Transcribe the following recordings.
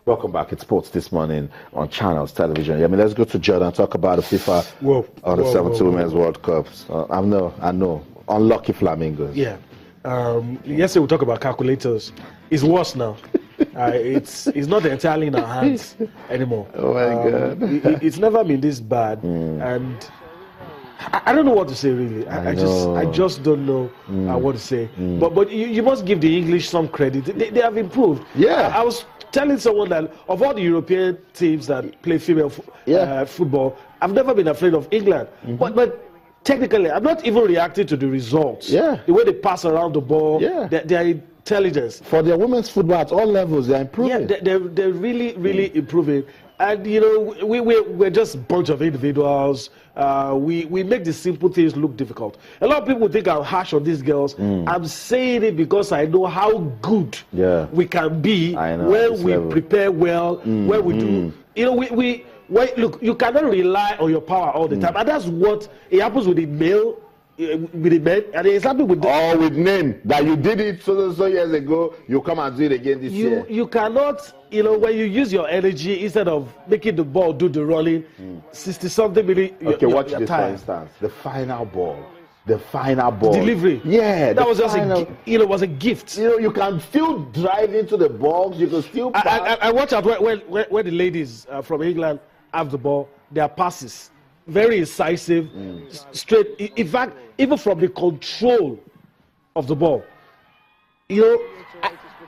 Welcome back. It's Sports This Morning on Channels Television. Let's go to Jordan, talk about the FIFA Under 17 Women's World Cups. I know. Unlucky Flamingos. Yeah. Yesterday we talked about calculators. It's worse now. It's not entirely in our hands anymore. Oh my God. It's never been this bad, and I don't know what to say really. I just don't know what to say. But you must give the English some credit. They have improved. Yeah. I was telling someone that of all the European teams that play female football, I've never been afraid of England. But technically, I'm not even reacting to the results. Yeah. The way they pass around the ball, their intelligence. For their women's football at all levels, they're improving. Yeah, they're really improving. And, we're just a bunch of individuals. We make the simple things look difficult. A lot of people think I'm harsh on these girls. I'm saying it because I know how good we can be when we prepare well, when we do. Look, you cannot rely on your power all the time. And that's what it happens with the men, and it's happening with with name that you did it so years ago, you come and do it again this year. You cannot, when you use your energy instead of making the ball do the rolling, 60-something minutes. Okay, watch this for instance. The final ball. Delivery. Yeah, that was just was a gift. You can still drive into the box. You can still pass. I watch out when the ladies from England have the ball, their passes very incisive, straight. In fact, even from the control of the ball, it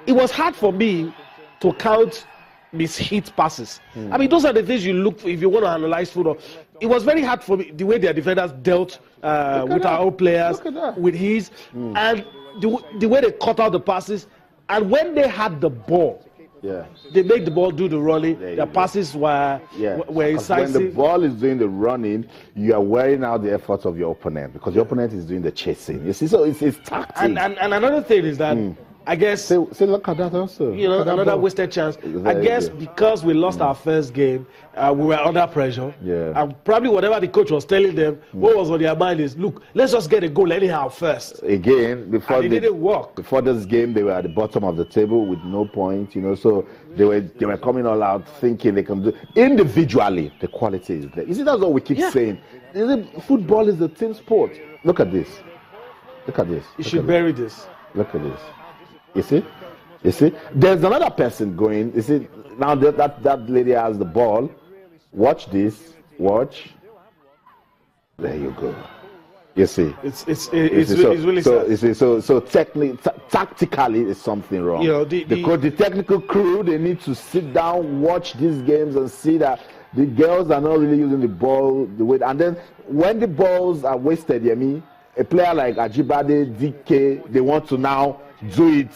was hard for me to count mishit passes. I mean, those are the things you look for if you want to analyze football. It was very hard for me the way their defenders dealt with our own players, with his, and the way they cut out the passes. And when they had the ball, they make the ball do the rolling. Their passes were incisive. When the ball is doing the running, you are wearing out the efforts of your opponent because your opponent is doing the chasing. You see, so it's tactics. And another thing is that I guess say look at that also. Another wasted chance. I guess because we lost our first game, we were under pressure. And probably whatever the coach was telling them, what was on their mind is, look, let's just get a goal anyhow first. Again, before it didn't work. Before this game, they were at the bottom of the table with no point. So they were coming all out thinking they can do individually. The quality is there. You see, that's what we keep saying. Football is a team sport. Look at this. You should bury this. Look at this. You see? There's another person going. You see, now that lady has the ball. Watch this. Watch. There you go. You see? It's really sad. You see, so tactically, there's something wrong. The technical crew, they need to sit down, watch these games, and see that the girls are not really using the ball the way. And then when the balls are wasted, a player like Ajibade, DK, they want to now do it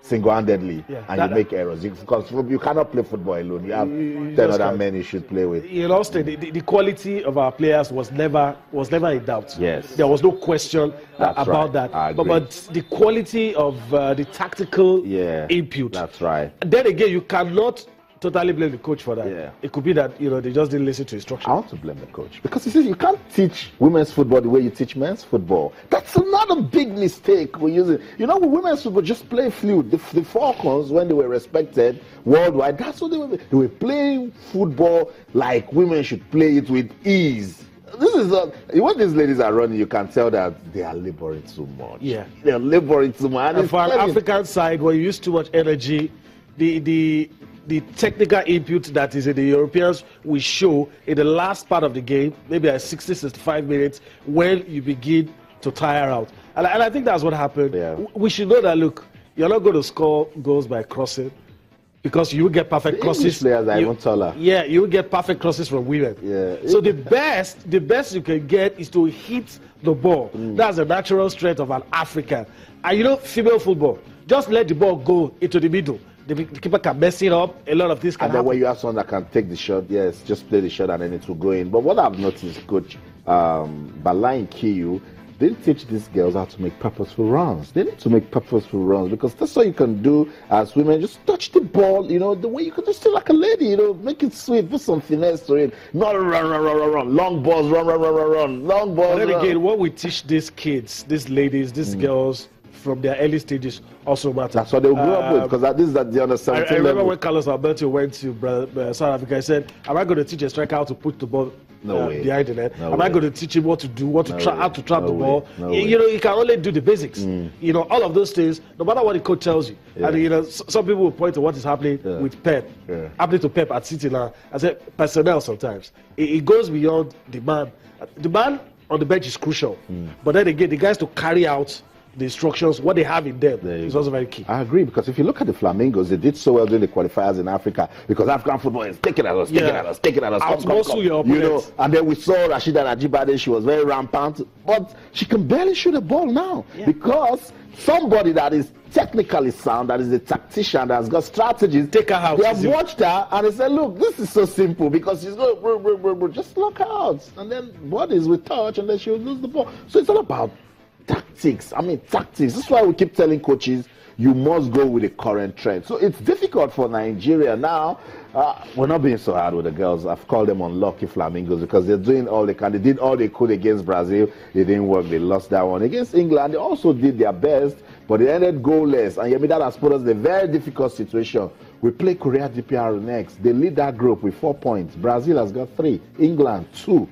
single-handedly, and you make errors because you cannot play football alone. You have 10 other men you should play with. The quality of our players was never in doubt. Yes, there was no question about that. But the quality of the tactical input. That's right. Then again, you cannot totally blame the coach for that. It could be that they just didn't listen to instructions. I want to blame the coach because you can't teach women's football the way you teach men's football. That's another big mistake we're using. With women's football, just play fluid. The Falcons, when they were respected worldwide, that's what they were. They were playing football like women should play it with ease. This is what these ladies are running. You can tell that they are laboring too much. They're laboring too much. And for an African side, where you use too much energy, the technical input that is in the Europeans will show in the last part of the game, maybe at 60-65 minutes, when you begin to tire out. And I think that's what happened. We should know that, look, you're not going to score goals by crossing because you will get perfect crosses. Players are even taller. You will get perfect crosses from women. So the best you can get is to hit the ball. That's the natural strength of an African. And female football, just let the ball go into the middle. The keeper can mess it up. A lot of this can happen. And then when you have someone that can take the shot, just play the shot and then it will go in. But what I've noticed, Coach Balain Kiyu, they teach these girls how to make purposeful runs. They need to make purposeful runs because that's all you can do as women. Just touch the ball, the way you can just feel like a lady, make it sweet, put some finesse to it. Not run. Long balls, run. Long balls. And then again, what we teach these kids, these ladies, these girls, from their early stages also matter. That's what they grew up with, because this is at the under 17 I remember level. when Carlos Alberto went to South Africa, he said, am I going to teach a striker how to put the ball behind the net? Am I going to teach him what to do, how to trap the ball? You know, he can only do the basics. You know, all of those things, no matter what the coach tells you. And, you know, some people will point to what is happening with Pep, happening to Pep at City now. I said, personnel sometimes. It goes beyond the man. The man on the bench is crucial. But then again, the guys to carry out the instructions, what they have in them is also very key. I agree, because if you look at the Flamingos, they did so well during the qualifiers in Africa, because African football is taking at us, taking at us, taking at us. Come. You know, and then we saw Rashida Najibade, she was very rampant, but she can barely shoot a ball now, because somebody that is technically sound, that is a tactician, that has got strategies, take her out. They have watched her and they said, look, this is so simple, because she's going, just look out, and then bodies will touch, and then she will lose the ball. So it's all about tactics. I mean, tactics. That's why we keep telling coaches, you must go with the current trend. So it's difficult for Nigeria now. We're not being so hard with the girls. I've called them unlucky Flamingos, because they're doing all they can. They did all they could against Brazil. It didn't work. They lost that one. Against England, they also did their best, but they ended goalless. And that has put us in a very difficult situation. We play Korea DPR next. They lead that group with 4 points. Brazil has got 3. England 2.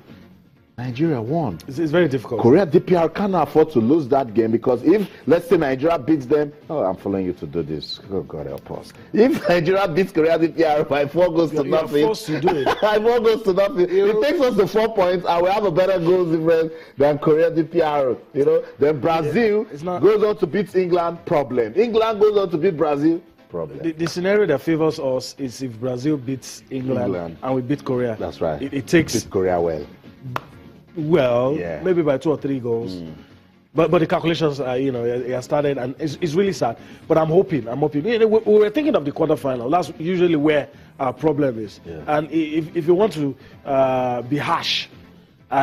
Nigeria won. It's very difficult. Korea DPR cannot afford to lose that game, because if, let's say, Nigeria beats them, I'm following you to do this. Oh, God help us. If Nigeria beats Korea DPR by 4 goals to nothing, you're forced to do it. By 4 goals to nothing, it takes us to 4 points, and we have a better goals difference than Korea DPR. You know, then Brazil goes on to beat England. Problem. England goes on to beat Brazil. Problem. The scenario that favors us is if Brazil beats England. And we beat Korea. That's right. It takes beat Korea maybe by 2 or 3 goals. But the calculations, are started, and it's really sad. But I'm hoping. You know, we were thinking of the quarterfinal. That's usually where our problem is. And if you want to be harsh,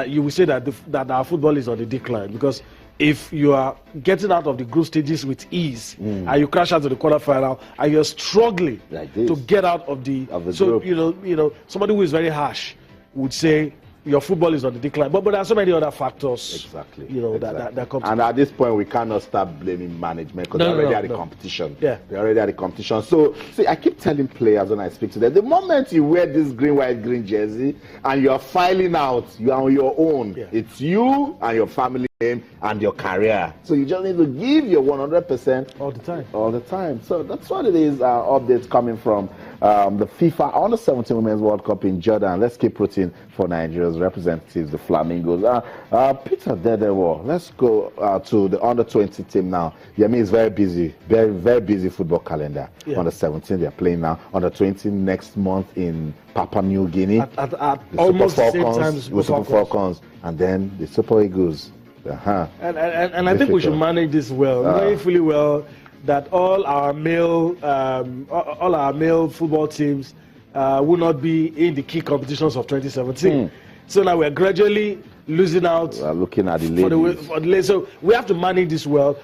you will say that our football is on the decline, because if you are getting out of the group stages with ease and you crash out to the quarterfinal and you're struggling to get out of the group. You know, somebody who is very harsh would say your football is on the decline, but there are so many other factors. Exactly. You know, that come. And at this point, we cannot start blaming management, because they're already at the competition. Yeah, they're already at the competition. So, see, I keep telling players when I speak to them, the moment you wear this green, white, green jersey and you're filing out, you are on your own. It's you and your family name and your career. So you just need to give your 100% all the time. All the time. So that's what it is. Updates coming from the FIFA Under 17 Women's World Cup in Jordan. Let's keep rooting for Nigeria's representatives, the Flamingos. Peter Dedewo, let's go to the Under 20 team now. Yemi is very busy, very, very busy football calendar. Under 17, they're playing now. Under 20 next month in Papua New Guinea. At almost the same time as Super Falcons. And then the Super Eagles. And I think we should manage this well, knowing fully well that all our male football teams will not be in the key competitions of 2017. So now we're gradually losing out. We're looking at the ladies. For the ladies. So we have to manage this well.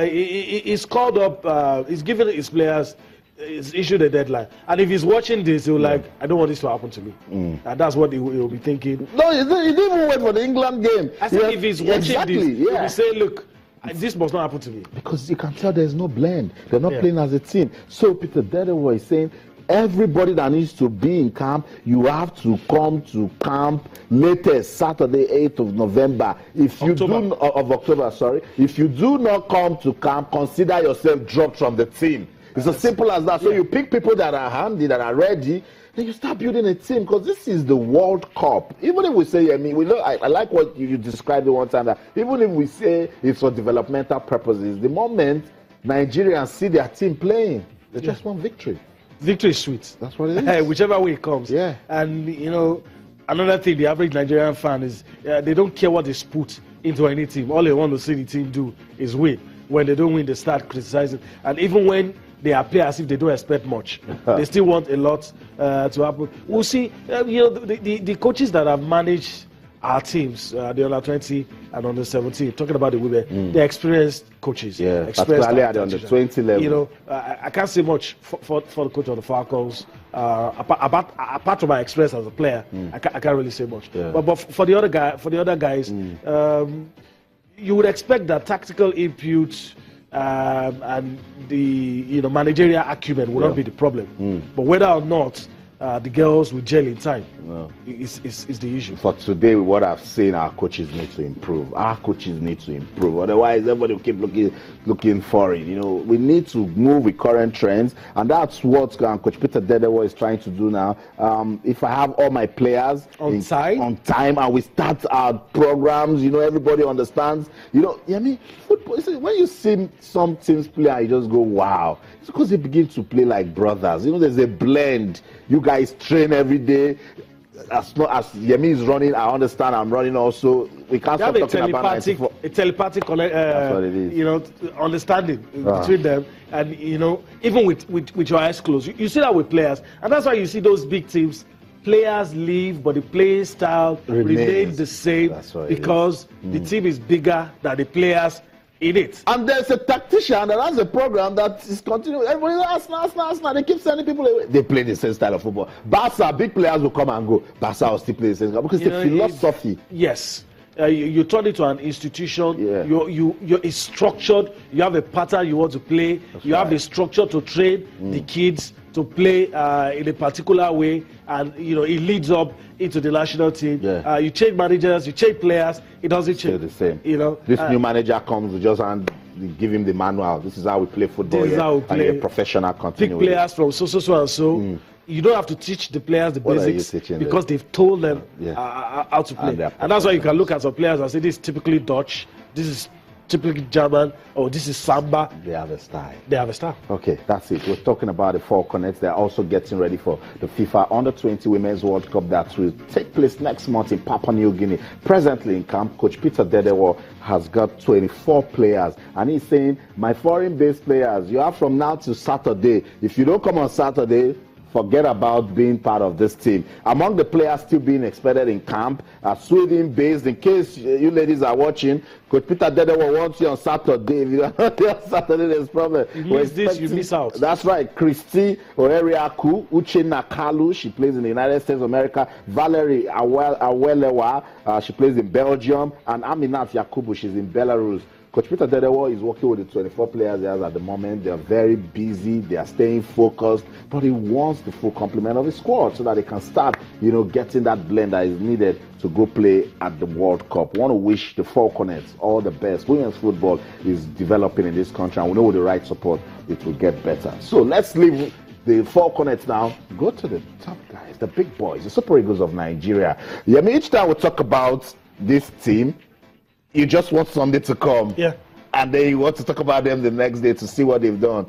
He's called up. He's given his players. He's issued a deadline, and if he's watching this, he'll I don't want this to happen to me, and that's what he'll be thinking. No, he didn't even wait for the England game. I think if he's watching this, he'll be saying, look, this must not happen to me. Because you can tell there's no blend. They're not playing as a team. So Peter Dedewo is saying, everybody that needs to be in camp, you have to come to camp latest Saturday, 8th of November. If you of October, sorry. If you do not come to camp, consider yourself dropped from the team. It's as simple as that. So you pick people that are handy, that are ready, then you start building a team, because this is the World Cup. Even if we say, I like what you described it one time, that even if we say it's for developmental purposes, the moment Nigerians see their team playing, they just want victory. Victory is sweet. That's what it is. Whichever way it comes. Yeah. And, another thing, the average Nigerian fan is, they don't care what is put into any team. All they want to see the team do is win. When they don't win, they start criticizing. And even when they appear as if they don't expect much, they still want a lot to happen. We'll see. The coaches that have managed our teams, the under 20 and under 17, talking about the women, they're experienced coaches. Yeah, particularly at the under 20 level. I can't say much for the coach of the Falcons. Apart from my experience as a player, I can't really say much. Yeah. But for the other guys, you would expect that tactical input and the managerial acumen will not be the problem. But whether or not the girls will gel in time is the issue. For today, what I've seen, our coaches need to improve. Our coaches need to improve. Otherwise, everybody will keep looking for it. We need to move with current trends, and that's what Coach Peter Dedewo is trying to do now. If I have all my players on time, and we start our programs, everybody understands. Football. When you see some teams play, and you just go, wow. It's because they begin to play like brothers. There's a blend. You guys train every day. As Yemi is running, I understand I'm running also. We can't stop talking about a telepathic understanding between them. And, even with your eyes closed, you see that with players. And that's why you see those big teams. Players leave, but the playing style remains the same because the team is bigger than the players in it. And there's a tactician that has a program that is continuing. Everybody Arsenal. They keep sending people away. They play the same style of football. Barca, big players will come and go. Barca will still play the same style because the philosophy. Yes. You turn it to an institution. You're structured. You have a pattern you want to play. You have a structure to train the kids to play in a particular way, and it leads up into the national team. You change managers, you change players, it doesn't change. The same. This new manager comes with just and give him the manual. This is how we play football. This is how we play. And a professional continue. Pick players from so and so. You don't have to teach the players the basics because they've told them how to play. And that's why you can look at some players and say, this is typically Dutch, this is typically German, or this is Samba. They have a style. They have a style. Okay, that's it. We're talking about the Falconets. They're also getting ready for the FIFA Under-20 Women's World Cup that will take place next month in Papua New Guinea. Presently in camp, Coach Peter Dedewo has got 24 players, and he's saying, my foreign-based players, you have from now to Saturday. If you don't come on Saturday, forget about being part of this team. Among the players still being expected in camp are Sweden-based. In case you ladies are watching, Coach Peter Dedewo wants you on Saturday. If you don't want you on Saturday, there's a problem. You miss out. That's right. Christy Oreriaku, Uche Nakalu, she plays in the United States of America. Valerie Awelewa, she plays in Belgium. And Aminat Yakubu, she's in Belarus. Coach Peter Dedewo is working with the 24 players he has at the moment. They are very busy. They are staying focused. But he wants the full complement of his squad so that they can start, getting that blend that is needed to go play at the World Cup. I want to wish the Falconets all the best. Women's football is developing in this country, and we know with the right support, it will get better. So let's leave the Falconets now. Go to the top guys, the big boys, the Super Eagles of Nigeria. Each time we talk about this team, you just want something to come. And then you want to talk about them the next day to see what they've done.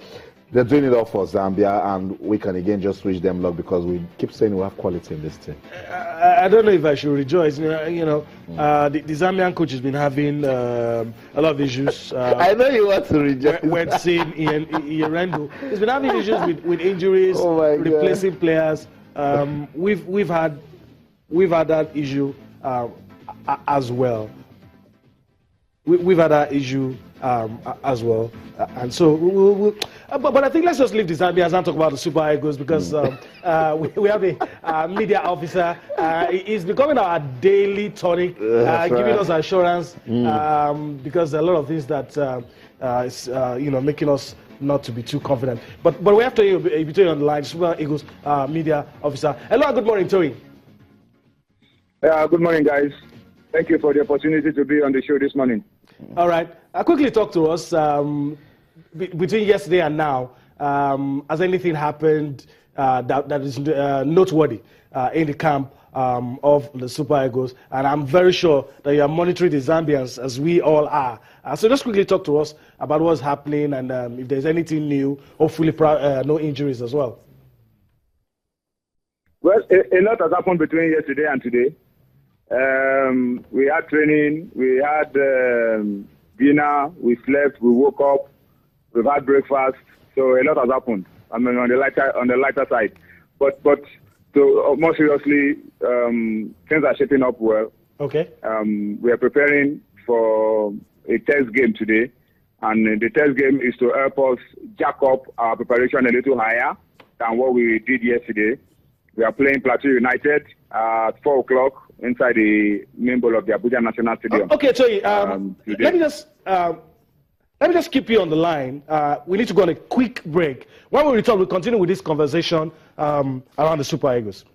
They're doing it all for Zambia, and we can again just wish them luck because we keep saying we have quality in this team. I don't know if I should rejoice. The Zambian coach has been having a lot of issues. I know you want to rejoice. When seeing Ierendo, he's been having issues with injuries, replacing players. We've had that issue as well. We've had that issue as well, and so but I think let's just leave the Zambians and talk about the Super Eagles because we have a media officer. He's becoming our daily tonic, giving us assurance because there are a lot of things that is making us not to be too confident. But we have to be Toyin on the line, Super Eagles media officer. Hello, good morning, Toyin. Good morning, guys. Thank you for the opportunity to be on the show this morning. All right. Quickly talk to us between yesterday and now. Has anything happened that is noteworthy in the camp of the Super Eagles? And I'm very sure that you are monitoring the Zambians as we all are. So just quickly talk to us about what's happening and if there's anything new, hopefully no injuries as well. Well, a lot has happened between yesterday and today. We had training, we had dinner, we slept, we woke up, we've had breakfast, so a lot has happened. I mean, on the lighter side, but more seriously, things are shaping up well. Okay. We are preparing for a test game today, and the test game is to help us jack up our preparation a little higher than what we did yesterday. We are playing Plateau United at 4 o'clock inside the main bowl of the Abuja National Stadium. Okay, so let me just Let me just keep you on the line. We need to go on a quick break. When we return, we'll continue with this conversation around the Super Eagles.